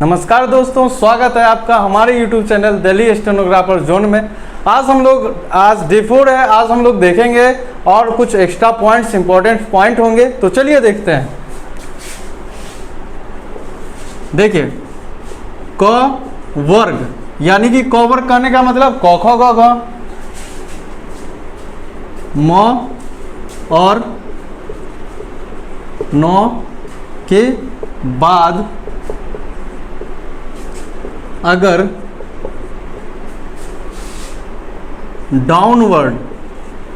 नमस्कार दोस्तों, स्वागत है आपका हमारे YouTube channel Delhi stenographer zone में। आज डे 4 है। आज हम लोग देखेंगे और कुछ एक्स्ट्रा पॉइंट्स, इंपॉर्टेंट पॉइंट होंगे। तो चलिए देखते हैं। देखिए, क वर्ग यानी कि क वर्ग कहने का मतलब क ख ग घ म और न के बाद अगर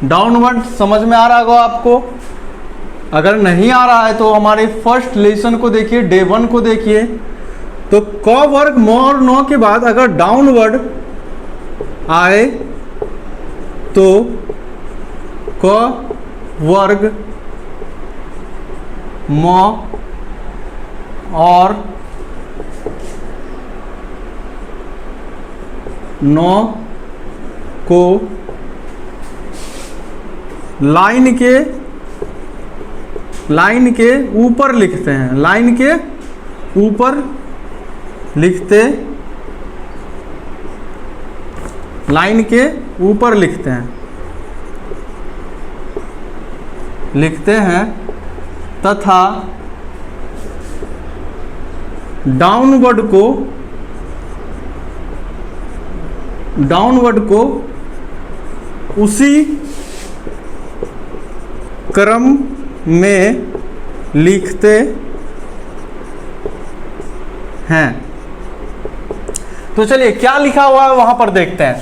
डाउनवर्ड समझ में आ रहा होगा आपको। अगर नहीं आ रहा है तो हमारे फर्स्ट लेसन को देखिए, डे 1 को देखिए। तो क वर्ग म और न के बाद अगर डाउनवर्ड आए तो क वर्ग म और न को लाइन के ऊपर लिखते हैं। लाइन के ऊपर लिखते हैं तथा डाउनवर्ड को उसी क्रम में लिखते हैं। तो चलिए क्या लिखा हुआ है वहां पर देखते हैं।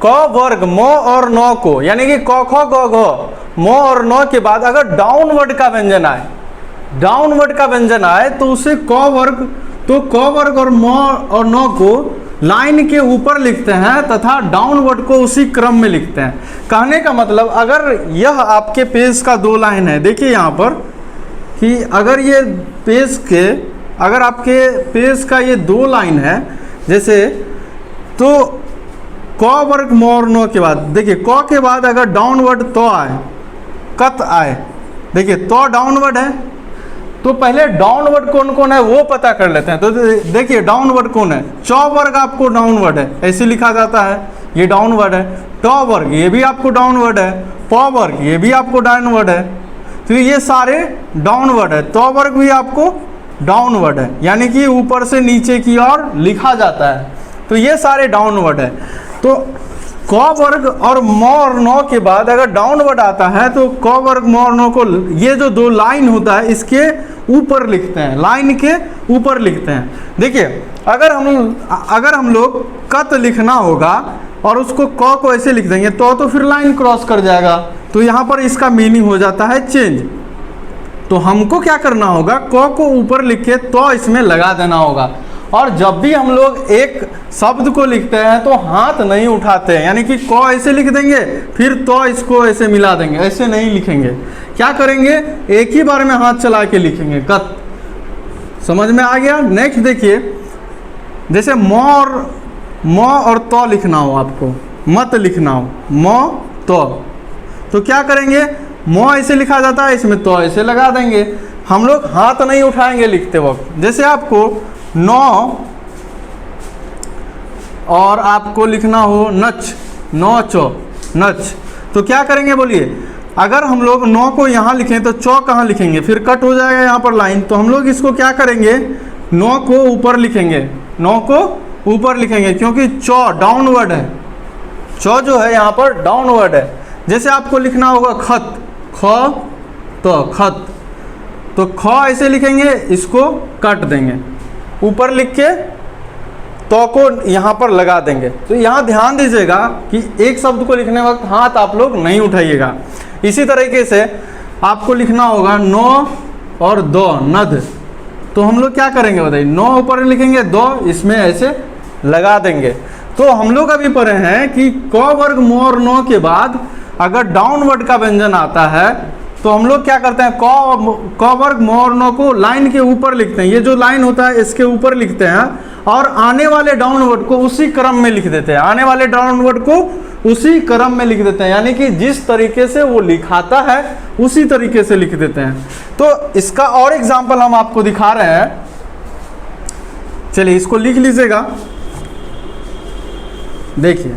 क वर्ग म और न को यानी कि क ख ग घ म और न के बाद अगर डाउनवर्ड का व्यंजन आए तो उसे क वर्ग और म और न को लाइन के ऊपर लिखते हैं तथा डाउनवर्ड को उसी क्रम में लिखते हैं। कहने का मतलब, अगर यह आपके पेज का 2 लाइन है, देखिए यहाँ पर कि अगर ये अगर आपके पेज का ये 2 लाइन है जैसे, तो क वर्ग म और न के बाद देखिए, क के बाद अगर डाउनवर्ड तो आए, कत आए, देखिए तो डाउनवर्ड है। तो पहले डाउनवर्ड कौन कौन है वो पता कर लेते हैं। तो देखिए डाउनवर्ड कौन है। च वर्ग आपको डाउनवर्ड है, ऐसे लिखा जाता है, ये डाउनवर्ड है। ट वर्ग ये भी आपको डाउनवर्ड है। प वर्ग ये भी आपको डाउनवर्ड है। तो ये सारे डाउनवर्ड है। त वर्ग भी आपको डाउनवर्ड है, यानी कि ऊपर से नीचे की ओर लिखा जाता है। तो ये सारे डाउनवर्ड है। तो क वर्ग और म और न के बाद अगर डाउनवर्ड आता है तो क वर्ग म और न को ये जो 2 लाइन होता है इसके ऊपर लिखते हैं, लाइन के ऊपर लिखते हैं। देखिए, अगर हम लोग कत लिखना होगा और उसको क को ऐसे लिख देंगे तो फिर लाइन क्रॉस कर जाएगा। तो यहाँ पर इसका मीनिंग हो जाता है चेंज। तो हमको क्या करना होगा, क को ऊपर लिख के तो इसमें लगा देना होगा। और जब भी हम लोग एक शब्द को लिखते हैं तो हाथ नहीं उठाते हैं, यानी कि क ऐसे लिख देंगे फिर तो इसको ऐसे मिला देंगे, ऐसे नहीं लिखेंगे। क्या करेंगे, एक ही बार में हाथ चला के लिखेंगे, कत। समझ में आ गया। नेक्स्ट देखिए, जैसे म और तो लिखना हो आपको, मत लिखना हो, म तो क्या करेंगे, म ऐसे लिखा जाता है, इसमें तो ऐसे लगा देंगे। हम लोग हाथ नहीं उठाएंगे लिखते वक्त। जैसे आपको न और आपको लिखना हो नच, नच, तो क्या करेंगे बोलिए। अगर हम लोग न को यहाँ लिखें तो च कहाँ लिखेंगे, फिर कट हो जाएगा यहाँ पर लाइन। तो हम लोग इसको क्या करेंगे, न को ऊपर लिखेंगे, क्योंकि च डाउनवर्ड है। च जो है यहाँ पर डाउनवर्ड है। जैसे आपको लिखना होगा खत, खत, तो ख ऐसे लिखेंगे, इसको काट देंगे, ऊपर लिख के तो को यहाँ पर लगा देंगे। तो यहाँ ध्यान दीजिएगा कि एक शब्द को लिखने वक्त हाथ आप लोग नहीं उठाइएगा। इसी तरीके से आपको लिखना होगा नो और दो, नद। तो हम लोग क्या करेंगे बताइए, नो ऊपर लिखेंगे, दो इसमें ऐसे लगा देंगे। तो हम लोग अभी पढ़े हैं कि क वर्ग म और न के बाद अगर डाउनवर्ड का व्यंजन आता है तो हम लोग क्या करते हैं, क वर्ग म और न को लाइन के ऊपर लिखते हैं। ये जो लाइन होता है इसके ऊपर लिखते हैं और आने वाले डाउनवर्ड को उसी क्रम में लिख देते हैं। आने वाले डाउनवर्ड को उसी क्रम में लिख देते हैं, यानी कि जिस तरीके से वो लिखाता है उसी तरीके से लिख देते हैं। तो इसका और एग्जाम्पल हम आपको दिखा रहे हैं। चलिए इसको लिख लीजिएगा। देखिए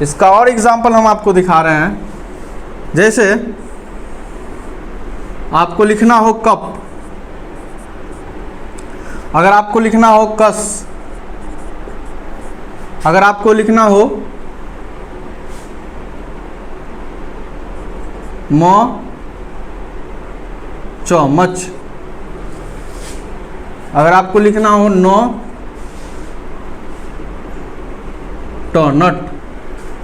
इसका और एग्जाम्पल हम आपको दिखा रहे हैं। जैसे आपको लिखना हो कप, अगर आपको लिखना हो कस, अगर आपको लिखना हो मच, अगर आपको लिखना हो नट,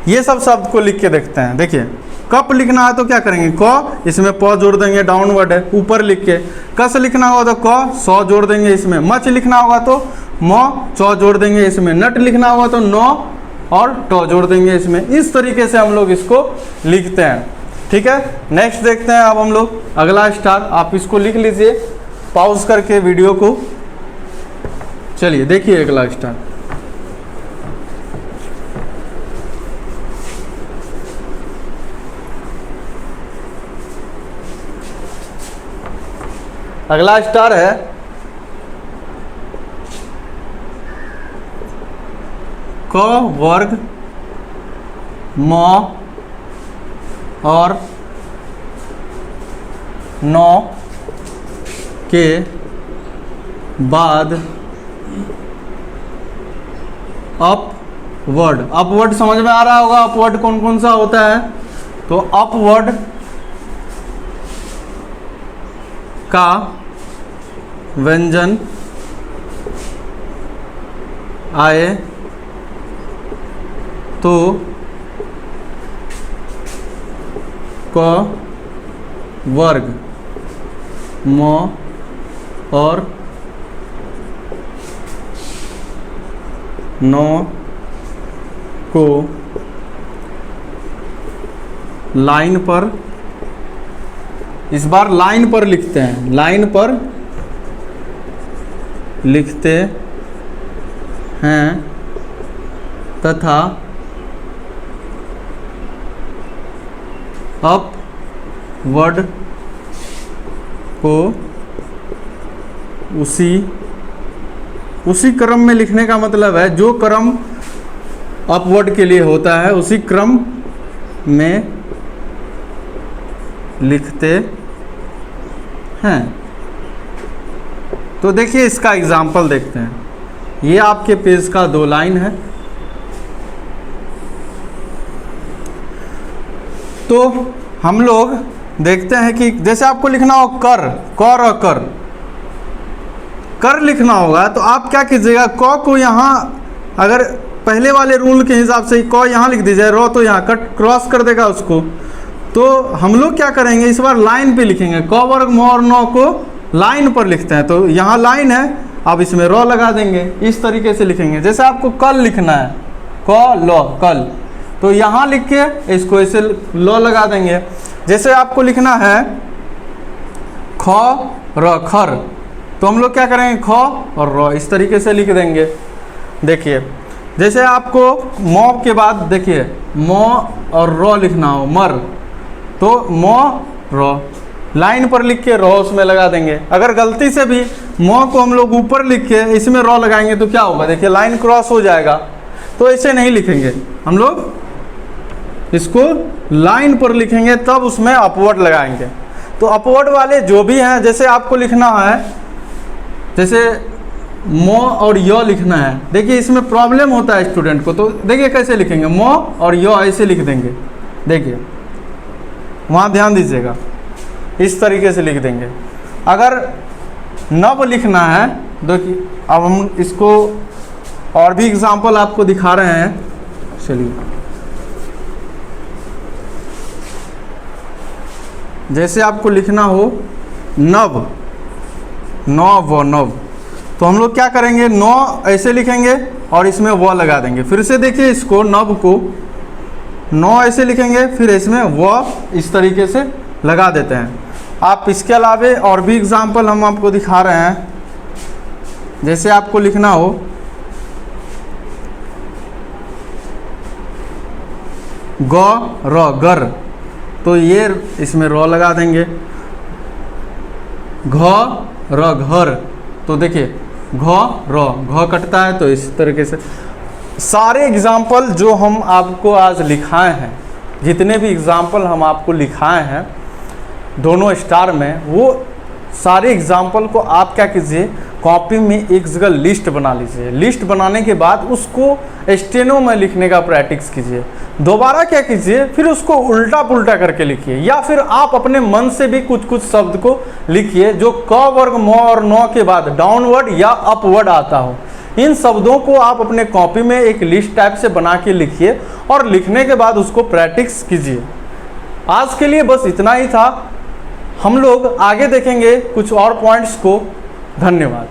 ये सब शब्द को लिख के देखते हैं। देखिए कप लिखना है तो क्या करेंगे, क, इसमें प जोड़ देंगे, डाउनवर्ड है ऊपर लिख के। कस लिखना होगा तो क, सौ जोड़ देंगे इसमें। मच लिखना होगा तो म, चौ जोड़ देंगे इसमें। नट लिखना होगा तो नौ और ट जोड़ देंगे इसमें। इस तरीके से हम लोग इसको लिखते हैं। ठीक है, नेक्स्ट देखते हैं अब हम लोग अगला स्टार। आप इसको लिख लीजिए पॉज करके वीडियो को। चलिए देखिए अगला स्टार। अगला स्टार है क वर्ग म और 9 के बाद अपवर्ड। अपवर्ड समझ में आ रहा होगा, अपवर्ड कौन कौन सा होता है। तो अपवर्ड का व्यंजन आए तो क वर्ग म और 9 को लाइन पर, इस बार लाइन पर लिखते हैं, लाइन पर लिखते हैं तथा अपवर्ड को उसी क्रम में लिखने का मतलब है जो क्रम अपवर्ड के लिए होता है उसी क्रम में लिखते हैं। तो देखिए इसका एग्जाम्पल देखते हैं। ये आपके पेज का 2 लाइन है। तो हम लोग देखते हैं कि जैसे आपको लिखना हो कर, कर और कर लिखना होगा तो आप क्या कीजिएगा, क को यहाँ अगर पहले वाले रूल के हिसाब से क यहाँ लिख दीजिए, रो तो यहाँ कट क्रॉस कर देगा उसको। तो हम लोग क्या करेंगे, इस बार लाइन पे लिखेंगे। क वर्ग म और 9 को लाइन पर लिखते हैं। तो यहाँ लाइन है, अब इसमें रो लगा देंगे। इस तरीके से लिखेंगे। जैसे आपको कल लिखना है, क लो कल, तो यहाँ लिख के इसको ऐसे लो लगा देंगे। जैसे आपको लिखना है ख र खर, तो हम लोग क्या करेंगे, ख और र इस तरीके से लिख देंगे। देखिए जैसे आपको म के बाद देखिए म और र लिखना हो, मर, तो म र लाइन पर लिख के र उसमें लगा देंगे। अगर गलती से भी म को हम लोग ऊपर लिख के इसमें र लगाएंगे तो क्या होगा, देखिए लाइन क्रॉस हो जाएगा। तो ऐसे नहीं लिखेंगे, हम लोग इसको लाइन पर लिखेंगे तब उसमें अपवर्ड लगाएंगे। तो अपवर्ड वाले जो भी हैं, जैसे आपको लिखना है, जैसे मो और यो लिखना है। देखिए इसमें प्रॉब्लम होता है स्टूडेंट को। तो देखिए कैसे लिखेंगे, मो और यो ऐसे लिख देंगे। देखिए वहाँ ध्यान दीजिएगा, इस तरीके से लिख देंगे। अगर नव लिखना है, देखिए अब हम इसको और भी एग्जाम्पल आपको दिखा रहे हैं। चलिए जैसे आपको लिखना हो नव, नव, तो हम लोग क्या करेंगे, 9 ऐसे लिखेंगे और इसमें व लगा देंगे। फिर से देखिए इसको नव को 9 ऐसे लिखेंगे, फिर इसमें व इस तरीके से लगा देते हैं। आप इसके अलावे और भी एग्जाम्पल हम आपको दिखा रहे हैं। जैसे आपको लिखना हो ग र गर, तो ये इसमें र लगा देंगे। घ र घर, तो देखिए घ कटता है। तो इस तरीके से सारे एग्जाम्पल जो हम आपको आज लिखाए हैं, जितने भी एग्जाम्पल हम आपको लिखाए हैं दोनों स्टार में, वो सारे एग्जाम्पल को आप क्या कीजिए, कॉपी में एक जगह लिस्ट बना लीजिए। लिस्ट बनाने के बाद उसको स्टेनो में लिखने का प्रैक्टिस कीजिए। दोबारा क्या कीजिए, फिर उसको उल्टा पुल्टा करके लिखिए, या फिर आप अपने मन से भी कुछ कुछ शब्द को लिखिए जो क वर्ग म और न के बाद डाउनवर्ड या अपवर्ड आता हो। इन शब्दों को आप अपने कॉपी में एक लिस्ट टाइप से बना के लिखिए और लिखने के बाद उसको प्रैक्टिस कीजिए। आज के लिए बस इतना ही था। हम लोग आगे देखेंगे कुछ और पॉइंट्स को। धन्यवाद।